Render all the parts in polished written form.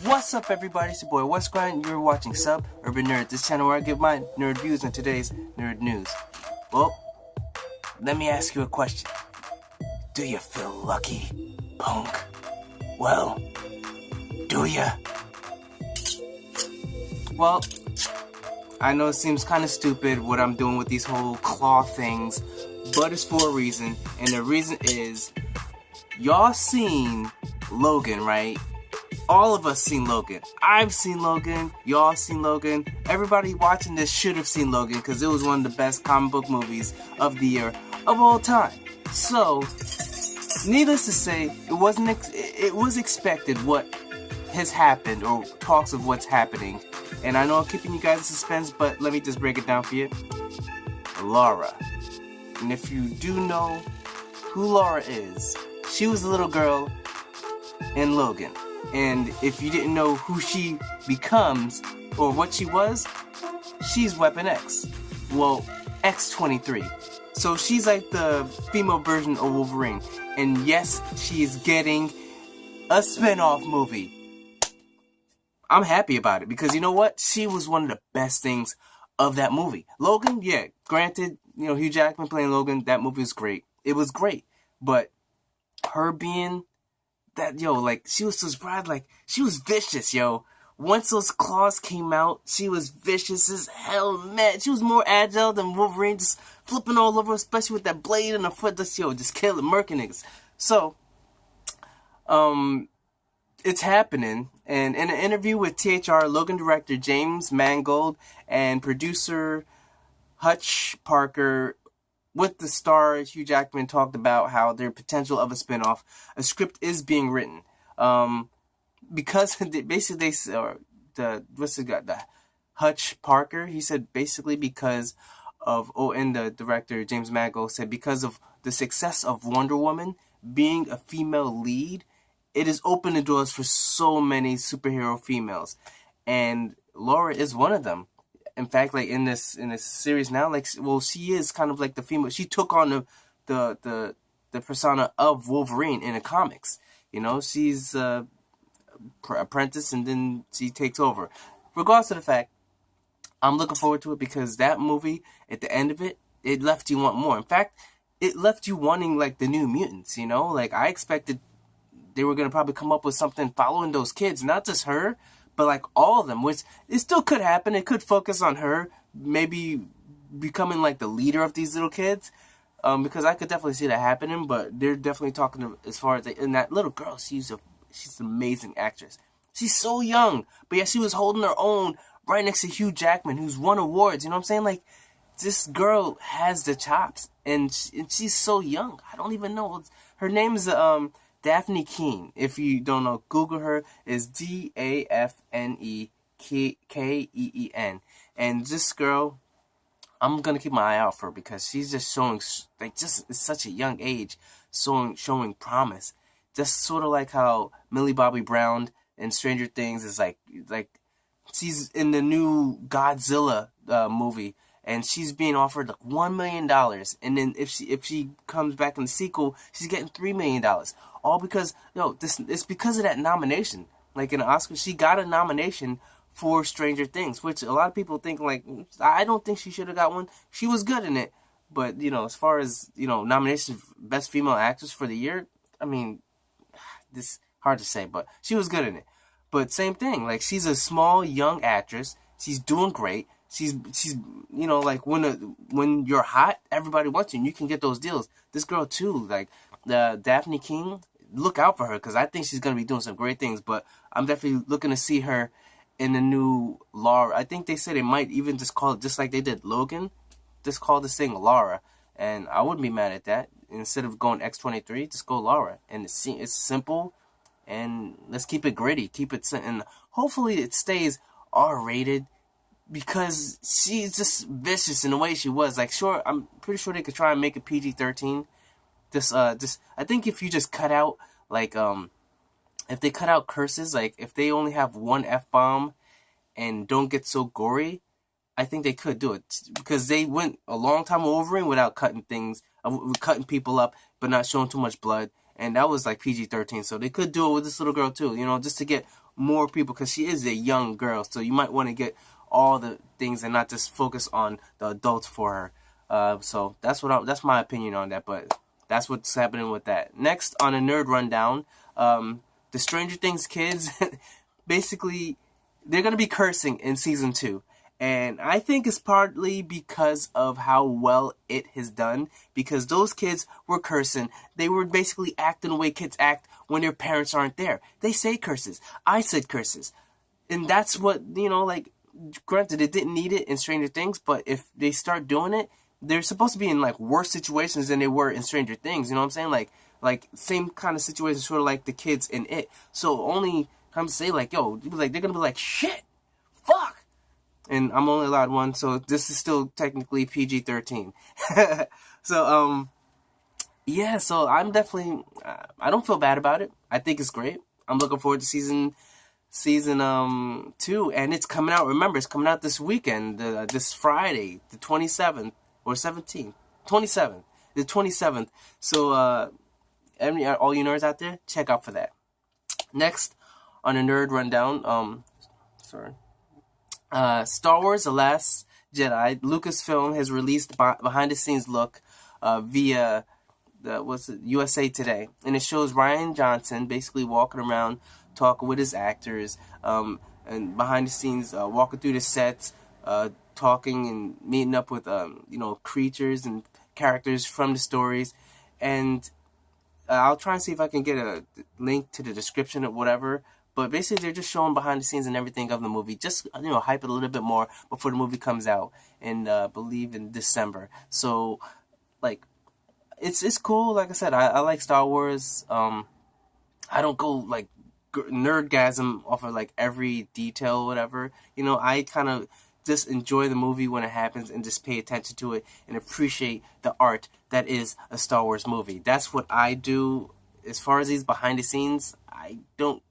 What's up, everybody? It's your boy West Grind. You're watching Sub Urban Nerd, this channel where I give my nerd views on today's nerd news. Well, let me ask you a question. Do you feel lucky, punk? Well, do ya? Well, I know it seems kind of stupid what I'm doing with these whole claw things, but it's for a reason, and the reason is, y'all seen Logan, right? All of us seen Logan. I've seen Logan. Y'all seen Logan. Everybody watching this should have seen Logan because it was one of the best comic book movies of the year of all time. So, needless to say, it was expected what has happened, or talks of what's happening. And I know I'm keeping you guys in suspense, but let me just break it down for you. Laura. And if you do know who Laura is, she was a little girl in Logan. And if you didn't know who she becomes, or what she was, she's Weapon X. Well, X-23. So she's like the female version of Wolverine. And yes, she is getting a spin-off movie. I'm happy about it, because you know what? She was one of the best things of that movie. Logan, yeah, granted, you know, Hugh Jackman playing Logan, that movie was great. It was great. But her being that, yo, like, she was so surprised, like, she was vicious, yo. Once those claws came out, she was vicious as hell, man. She was more agile than Wolverine, just flipping all over, especially with that blade in her foot, just killing, murking niggas. So, it's happening, and in an interview with THR, Logan director James Mangold and producer Hutch Parker with the star Hugh Jackman talked about how their potential of a spinoff. A script is being written, because basically the Hutch Parker, he said basically because of, and the director James Mangold said because of the success of Wonder Woman being a female lead, it has opened the doors for so many superhero females, and Laura is one of them. In fact, like in this series now, like, well, she is kind of like the female. She took on the persona of Wolverine in the comics. You know, she's apprentice, and then she takes over. Regardless of the fact, I'm looking forward to it, because that movie, at the end of it, it left you want more. In fact, it left you wanting like the New Mutants. You know, like I expected they were gonna probably come up with something following those kids, not just her, but like all of them, which it still could happen. It could focus on her, maybe becoming like the leader of these little kids, because I could definitely see that happening. But they're definitely talking as far as and that little girl. She's an amazing actress. She's so young, but yeah, she was holding her own right next to Hugh Jackman, who's won awards. You know what I'm saying? Like, this girl has the chops, and she's so young. I don't even know her name is Daphne Keene. If you don't know, Google her. Is Daphne Keen. And this girl, I'm gonna keep my eye out for her, because she's just showing, like, just at such a young age, showing promise. Just sort of like how Millie Bobby Brown in Stranger Things is like she's in the new Godzilla movie, and she's being offered like $1 million, and then if she comes back in the sequel, she's getting $3 million. All because, it's because of that nomination. Like in the Oscars, she got a nomination for Stranger Things, which a lot of people think, like, I don't think she should have got one. She was good in it, but as far as nomination for Best Female Actress for the year, I mean, this hard to say, but she was good in it. But same thing, like, she's a small young actress. She's doing great. She's like, when you're hot, everybody wants you, and you can get those deals. This girl too, like the Daphne King, look out for her, because I think she's gonna be doing some great things. But I'm definitely looking to see her in the new Laura. I think they said they might even just call it, just like they did Logan, just call this thing Laura, and I wouldn't be mad at that. Instead of going X-23, just go Laura, and it's simple, and let's keep it gritty, and hopefully it stays R-rated, because she's just vicious in the way she was. Like, sure, I'm pretty sure they could try and make it PG-13. I think if you just cut out, like, if they cut out curses, like, if they only have one F-bomb and don't get so gory, I think they could do it. Because they went a long time with Wolverine without cutting people up, but not showing too much blood. And that was like PG-13, so they could do it with this little girl too, just to get more people, because she is a young girl, so you might want to get all the things and not just focus on the adults for her. So that's my opinion on that, but that's what's happening with that. Next on a nerd rundown, the Stranger Things kids, basically, they're going to be cursing in season 2. And I think it's partly because of how well it has done. Because those kids were cursing. They were basically acting the way kids act when their parents aren't there. They say curses. I said curses. And that's what, like, granted, it didn't need it in Stranger Things. But if they start doing it, they're supposed to be in, like, worse situations than they were in Stranger Things. You know what I'm saying? Like same kind of situation, sort of like the kids in It. So only come to say, like, yo, like, they're going to be like, shit, fuck. And I'm only allowed one, so this is still technically PG-13. So, yeah, so I'm definitely, I don't feel bad about it. I think it's great. I'm looking forward to season 2, and it's coming out, remember, it's coming out this weekend, this Friday, the 27th, or 17th, 27th, the 27th. So, all you nerds out there, check out for that. Next, on a nerd rundown, Star Wars: The Last Jedi, Lucasfilm has released behind-the-scenes look via USA Today, and it shows Roan Johnson basically walking around, talking with his actors, and behind the scenes, walking through the sets, talking and meeting up with creatures and characters from the stories, and I'll try and see if I can get a link to the description or whatever. But basically, they're just showing behind the scenes and everything of the movie. Just, hype it a little bit more before the movie comes out in, believe in December. So, like, it's cool. Like I said, I like Star Wars. I don't go, like, nerdgasm off of, like, every detail or whatever. I kind of just enjoy the movie when it happens and just pay attention to it and appreciate the art that is a Star Wars movie. That's what I do. As far as these behind the scenes, I don't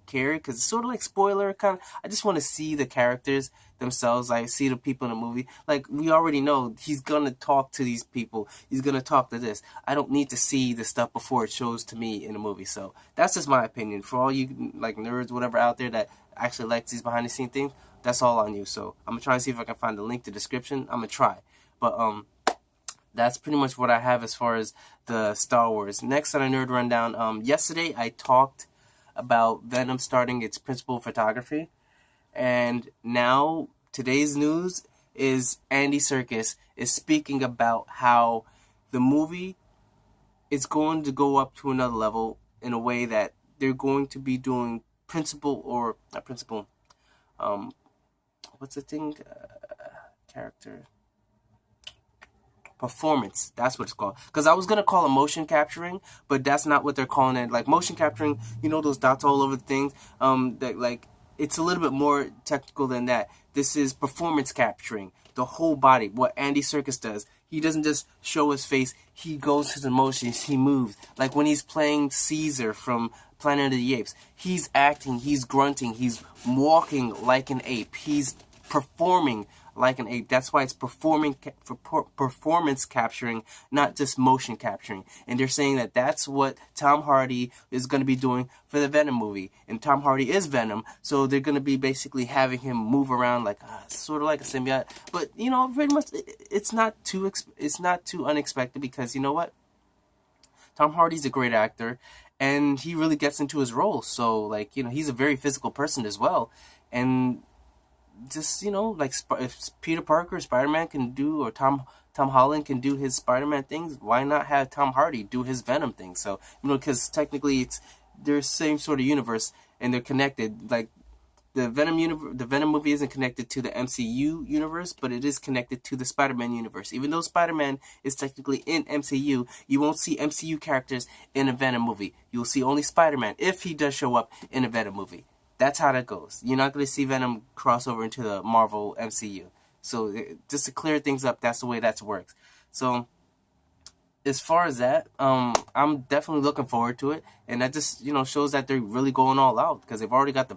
care, because it's sort of like spoiler kind of. I just want to see the characters themselves. I see the people in the movie. Like, we already know he's gonna talk to these people, he's gonna talk to this. I don't need to see the stuff before it shows to me in the movie. So that's just my opinion. For all you, like, nerds, whatever, out there that actually like these behind the scene things, that's all on you. So I'm gonna try and see if I can find the link to the description. I'm gonna try. But that's pretty much what I have as far as the Star Wars. Next on a nerd rundown, yesterday I talked about Venom starting its principal photography, and now today's news is Andy Serkis is speaking about how the movie is going to go up to another level in a way that they're going to be doing performance. That's what it's called. Because I was going to call it motion capturing, but that's not what they're calling it. Like, motion capturing, those dots all over the things, that, like, it's a little bit more technical than that. This is performance capturing the whole body. What Andy Serkis does, he doesn't just show his face, he goes his emotions, he moves. Like when he's playing Caesar from Planet of the Apes, he's acting, he's grunting, he's walking like an ape, he's performing like an ape. That's why it's performance capturing, not just motion capturing. And they're saying that that's what Tom Hardy is going to be doing for the Venom movie. And Tom Hardy is Venom, so they're going to be basically having him move around like sort of like a symbiote. But pretty much it's not too unexpected, because you know what? Tom Hardy's a great actor, and he really gets into his role. So, like, he's a very physical person as well, and just, like, if Peter Parker, Spider-Man can do, or Tom Holland can do his Spider-Man things, why not have Tom Hardy do his Venom thing? So, because technically they're the same sort of universe, and they're connected. Like, the Venom movie isn't connected to the MCU universe, but it is connected to the Spider-Man universe. Even though Spider-Man is technically in MCU, you won't see MCU characters in a Venom movie. You'll see only Spider-Man if he does show up in a Venom movie. That's how that goes. You're not going to see Venom cross over into the Marvel MCU. So, just to clear things up, that's the way that works. So, as far as that, I'm definitely looking forward to it. And that just, shows that they're really going all out. Because they've already got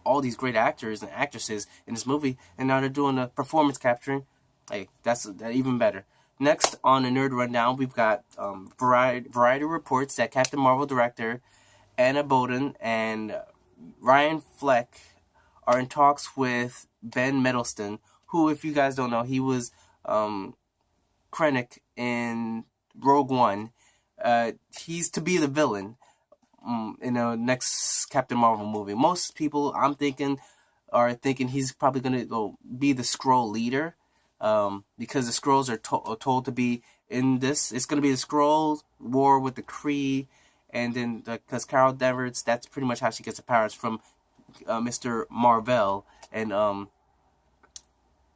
all these great actors and actresses in this movie. And now they're doing the performance capturing. Hey, that's even better. Next on the Nerd Rundown, we've got Variety reports that Captain Marvel director Anna Boden and Ryan Fleck are in talks with Ben Mendelsohn, who, if you guys don't know, he was Krennic in Rogue One. He's to be the villain in the next Captain Marvel movie. Most people, I'm thinking, are thinking he's probably going to be the Skrull leader, because the Skrulls are told to be in this. It's going to be the Skrulls war with the Kree, and then because Carol Danvers, that's pretty much how she gets her powers, from Mr. Marvel, and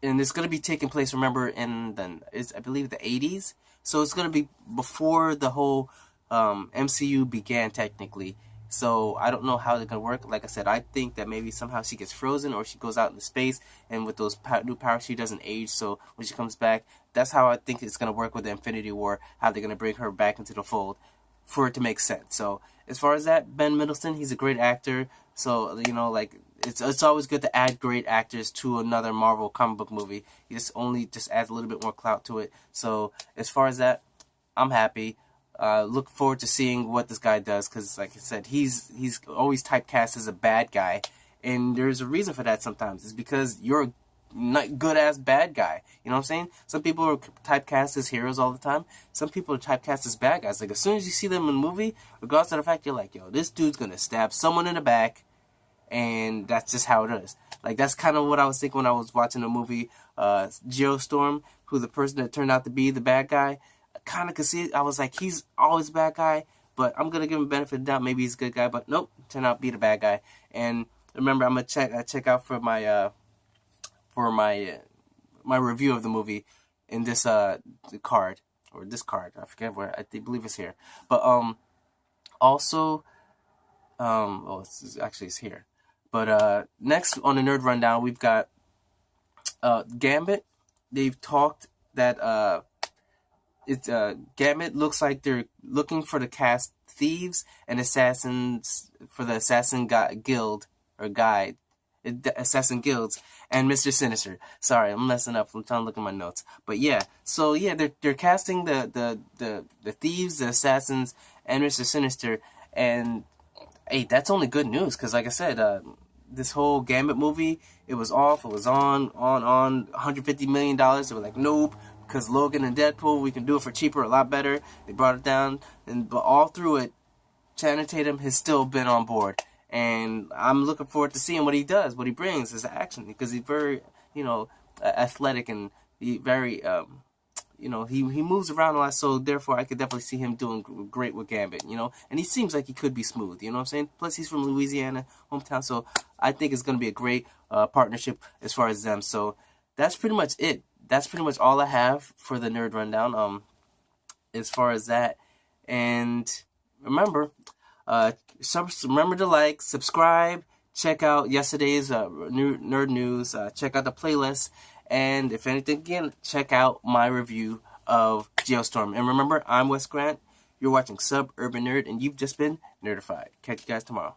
it's going to be taking place, remember, in I believe the 80s. So it's going to be before the whole MCU began, technically. So I don't know how they're going to work. Like I said, I think that maybe somehow she gets frozen, or she goes out into space, and with those new powers, she doesn't age. So when she comes back, that's how I think it's going to work with the Infinity War, how they're going to bring her back into the fold for it to make sense. So as far as that, Ben Mendelsohn, he's a great actor. So, like, it's always good to add great actors to another Marvel comic book movie. He just adds a little bit more clout to it. So as far as that, I'm happy. Look forward to seeing what this guy does, because, like I said, he's always typecast as a bad guy, and there's a reason for that sometimes. It's because you're a not good-ass bad guy. You know what I'm saying? Some people are typecast as heroes all the time. Some people are typecast as bad guys. Like, as soon as you see them in a movie, regardless of the fact, you're like, yo, this dude's gonna stab someone in the back, and that's just how it is. Like, that's kind of what I was thinking when I was watching the movie Geostorm, who the person that turned out to be the bad guy. I kind of could see it. I was like, he's always a bad guy, but I'm going to give him benefit of the doubt. Maybe he's a good guy, but nope, turned out to be the bad guy. And remember, I'm going to check out for my review of the movie in this the card, or this card. I forget where. I believe it's here. But also, it's here. But next on the Nerd Rundown, we've got Gambit. They've talked that Gambit looks like they're looking for the cast thieves and assassins for the assassin guild or guide, assassin guilds, and Mr. Sinister. Sorry, I'm messing up. I'm trying to look at my notes. But yeah, so yeah, they're casting the thieves, the assassins, and Mr. Sinister, and hey, that's only good news, because like I said, this whole Gambit movie, it was off. It was on $150 million. They were like, nope, because Logan and Deadpool, we can do it for cheaper, a lot better. They brought it down, but all through it, Channing Tatum has still been on board, and I'm looking forward to seeing what he does, what he brings as action, because he's very, athletic, and he very, he moves around a lot, so therefore I could definitely see him doing great with Gambit, and he seems like he could be smooth, you know what I'm saying? Plus, he's from Louisiana, hometown, so I think it's going to be a great partnership as far as them. So that's pretty much it. That's pretty much all I have for the Nerd Rundown, as far as that. And remember, remember to like, subscribe, check out yesterday's nerd news, check out the playlist, and if anything, again, check out my review of Geostorm. And remember, I'm Wes Grant, you're watching Suburban Nerd, and you've just been nerdified. Catch you guys tomorrow.